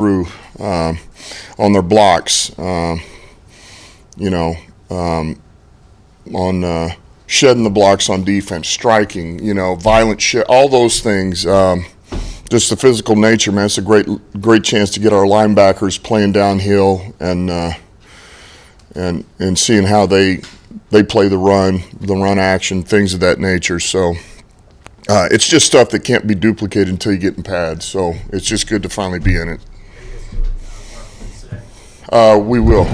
through on their blocks, on shedding the blocks on defense, striking, violent shit, all those things. Just the physical nature, man. It's a great chance to get our linebackers playing downhill and seeing how they play the run action, things of that nature. So it's just stuff that can't be duplicated until you get in pads. So it's just good to finally be in it. We will.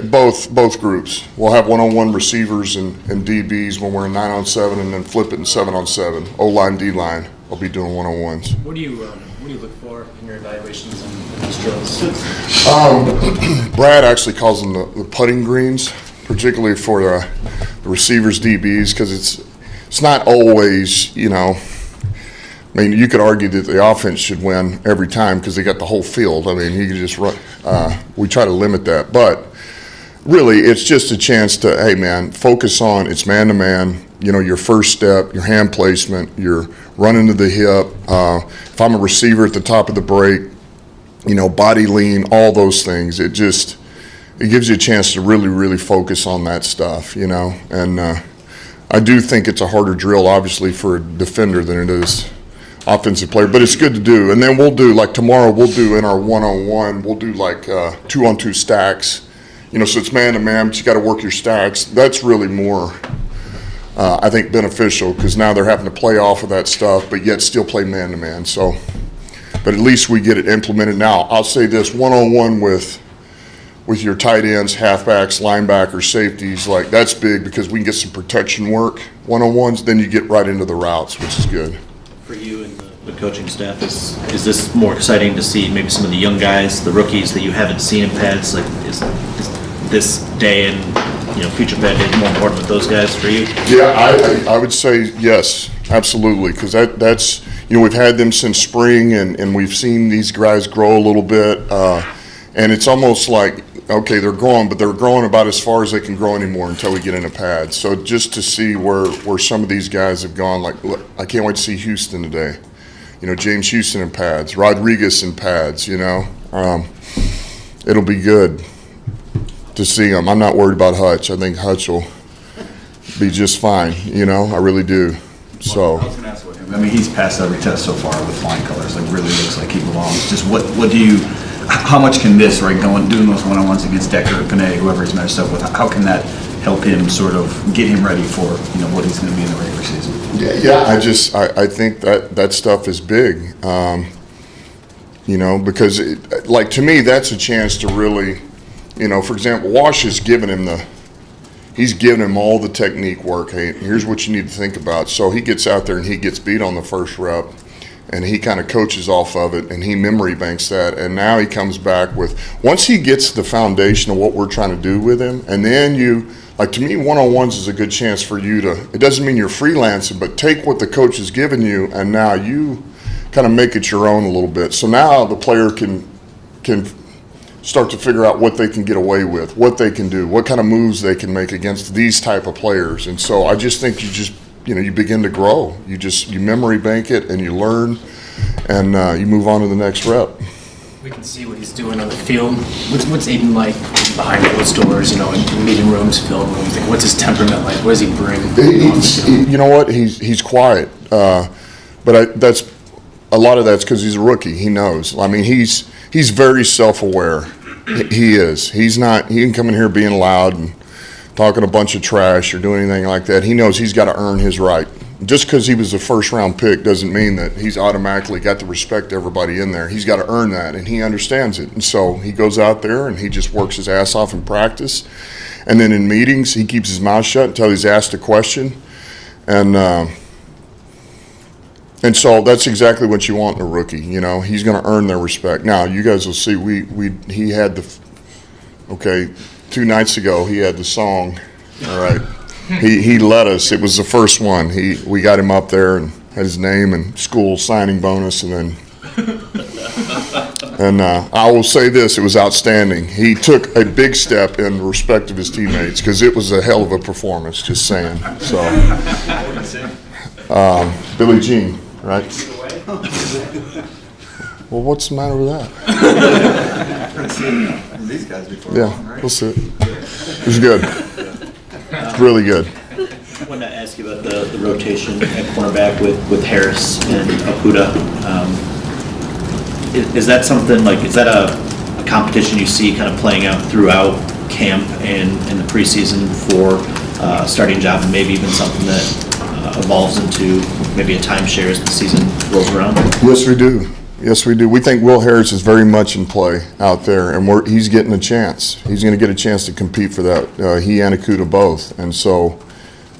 Both groups. We'll have one-on-one receivers and DBs when we're in 9-on-7, and then flip it in 7-on-7. O-line, D-line. I'll be doing one-on-ones. What do you look for in your evaluations and these drills? Brad actually calls them the putting greens, particularly for the receivers, DBs, because it's not always, I mean, you could argue that the offense should win every time because they got the whole field. I mean, you can just run. We try to limit that, but really, it's just a chance to, hey, man, focus on it's man-to-man. Your first step, your hand placement, your running to the hip. If I'm a receiver at the top of the break, body lean, all those things. It gives you a chance to really, really focus on that stuff, And I do think it's a harder drill, obviously, for a defender than it is offensive player, but it's good to do. And then we'll do, like tomorrow, we'll do in our one-on-one, we'll do like 2-on-2 stacks. So it's man-to-man, but you got to work your stacks. That's really more, I think, beneficial because now they're having to play off of that stuff, but yet still play man-to-man. So, but at least we get it implemented now. I'll say this, one-on-one with your tight ends, halfbacks, linebackers, safeties, like that's big because we can get some protection work one-on-ones, then you get right into the routes, which is good. For you and the coaching staff, is this more exciting to see maybe some of the young guys, the rookies that you haven't seen in pads? Like, is this day and future pad days more important with those guys for you? Yeah, I would say yes, absolutely, because that's we've had them since spring and we've seen these guys grow a little bit, and it's almost like okay, they're growing, but they're growing about as far as they can grow anymore until we get in a pad. So just to see where some of these guys have gone, like look, I can't wait to see Houston today. James Houston in pads, Rodriguez in pads. It'll be good to see them. I'm not worried about Hutch. I think Hutch will be just fine. I really do. So. I was going to ask what him. I mean, he's passed every test so far with flying colors. Like, really looks like he belongs. Just what do you? How much can this, right, doing those one-on-ones against Decker or Panay, whoever he's matched up with, how can that help him sort of get him ready for what he's going to be in the regular season? Yeah. I think that stuff is big. Because to me, that's a chance to really. For example, Wash has given him all the technique work. Hey, here's what you need to think about. So he gets out there and he gets beat on the first rep, and he kind of coaches off of it, and he memory banks that. And now he comes back with, once he gets the foundation of what we're trying to do with him, and then to me, one-on-ones is a good chance for you to, it doesn't mean you're freelancing, but take what the coach has given you, and now you kind of make it your own a little bit. So now the player can start to figure out what they can get away with, what they can do, what kind of moves they can make against these type of players. And so I just think you begin to grow. You memory bank it and you learn, and you move on to the next rep. We can see what he's doing on the field. What's Aidan like behind closed doors, in meeting rooms, film rooms? Like, what's his temperament like? What does he bring? You know what? He's quiet, but that's a lot of that's because he's a rookie. He knows. I mean, he's very self-aware. He is. He can come in here being loud and talking a bunch of trash or doing anything like that. He knows he's got to earn his right. Just because he was a first-round pick doesn't mean that he's automatically got to respect everybody in there. He's got to earn that, and he understands it. And so he goes out there and he just works his ass off in practice. And then in meetings, he keeps his mouth shut until he's asked a question. And so that's exactly what you want in a rookie. He's going to earn their respect. Now, you guys will see. He had 2 nights ago he had the song. All right, he led us. It was the first one. We got him up there and had his name and school signing bonus, and I will say this: it was outstanding. He took a big step in respect of his teammates because it was a hell of a performance. Just saying. So, Billie Jean. Right? Well, what's the matter with that? These guys before. Yeah, we'll see. It was good. It's really good. I wanted to ask you about the rotation at cornerback with Harris and Apuda. Is that something is that a competition you see kind of playing out throughout camp and in the preseason for a starting job, and maybe even something that evolves into maybe a timeshare as the season rolls around? Yes, we do. Yes, we do. We think Will Harris is very much in play out there, and he's getting a chance. He's going to get a chance to compete for that. He and Akuda both, and so,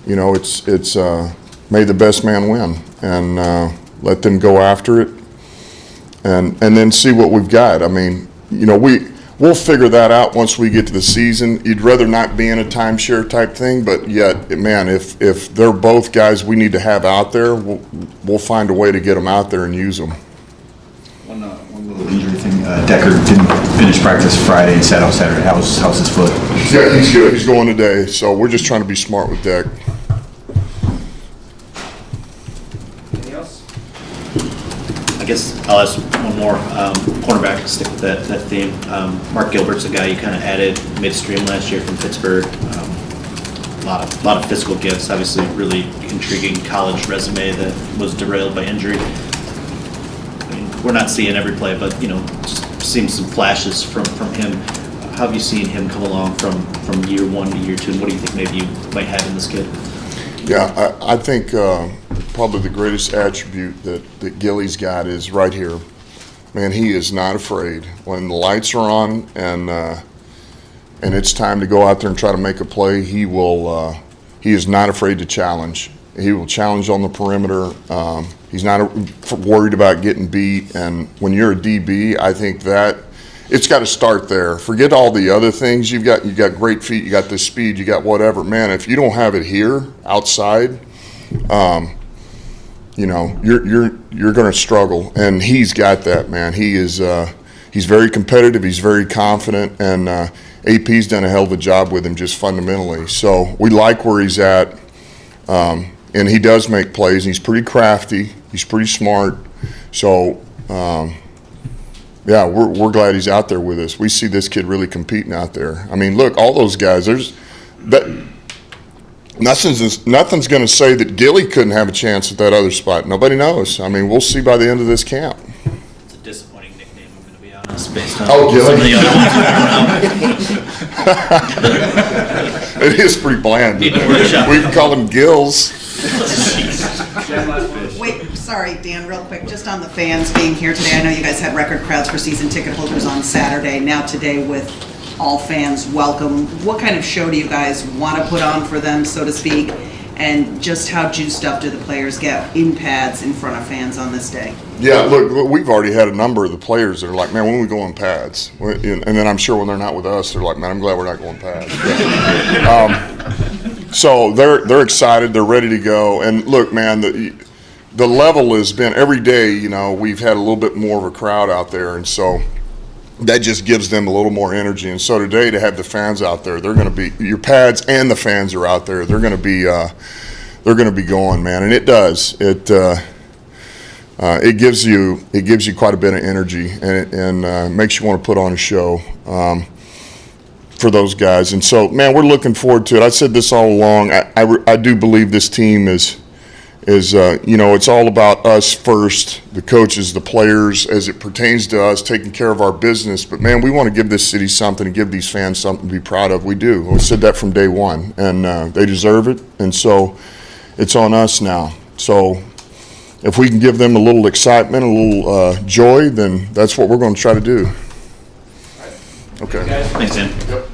it's may the best man win, and let them go after it, and then see what we've got. I mean, we'll figure that out once we get to the season. You'd rather not be in a timeshare type thing, but yet, man, if they're both guys we need to have out there, we'll find a way to get them out there and use them. One little injury thing. Decker didn't finish practice Friday and sat out Saturday. How's his foot? Yeah, he's good. He's going today, so we're just trying to be smart with Deck. Anything else? I guess I'll ask one more. Cornerback, stick with that theme. Mark Gilbert's a guy you kind of added midstream last year from Pittsburgh. A lot of physical gifts. Obviously, really intriguing college resume that was derailed by injury. We're not seeing every play, but just seeing some flashes from him. How have you seen him come along from year one to year two, and what do you think maybe you might have in this kid? Yeah, I think probably the greatest attribute that Gilly's got is right here. Man, he is not afraid. When the lights are on and it's time to go out there and try to make a play, he is not afraid to challenge. He will challenge on the perimeter. He's not worried about getting beat. And when you're a DB, I think that it's got to start there. Forget all the other things. You got great feet. You got the speed. You got whatever. Man, if you don't have it here outside, you're going to struggle. And he's got that, man. He's very competitive. He's very confident. And AP's done a hell of a job with him just fundamentally. So we like where he's at. And he does make plays, and he's pretty crafty. He's pretty smart. So, we're glad he's out there with us. We see this kid really competing out there. I mean, look, all those guys, nothing's going to say that Gilly couldn't have a chance at that other spot. Nobody knows. I mean, we'll see by the end of this camp. It's a disappointing nickname, I'm going to be honest, based on Oh, some of the other ones we've heard out. It is pretty bland. We Need to workshop. can call him Gills. Wait, sorry, Dan, real quick, just on the fans being here today. I know you guys had record crowds for season ticket holders on Saturday. Now today with all fans, welcome. What kind of show do you guys want to put on for them, so to speak? And just how juiced up do the players get in pads in front of fans on this day? Yeah, look, we've already had a number of the players that are like, man, when we go on pads? And then I'm sure when they're not with us, they're like, man, I'm glad we're not going pads. So they're excited, they're ready to go. And look, man, the level has been every day, we've had a little bit more of a crowd out there. And so that just gives them a little more energy. And so today to have the fans out there, they're going to be, your pads and the fans are out there. They're going to be going, man. And it does. It gives you quite a bit of energy, and makes you want to put on a show for those guys. And so, man, we're looking forward to it. I said this all along. I do believe this team is it's all about us first, the coaches, the players, as it pertains to us taking care of our business. But man, we want to give this city something and give these fans something to be proud of. We do. We said that from day one, and they deserve it. And so it's on us now. So if we can give them a little excitement, a little joy, then that's what we're going to try to do. Okay. Thanks, Dan. Yep.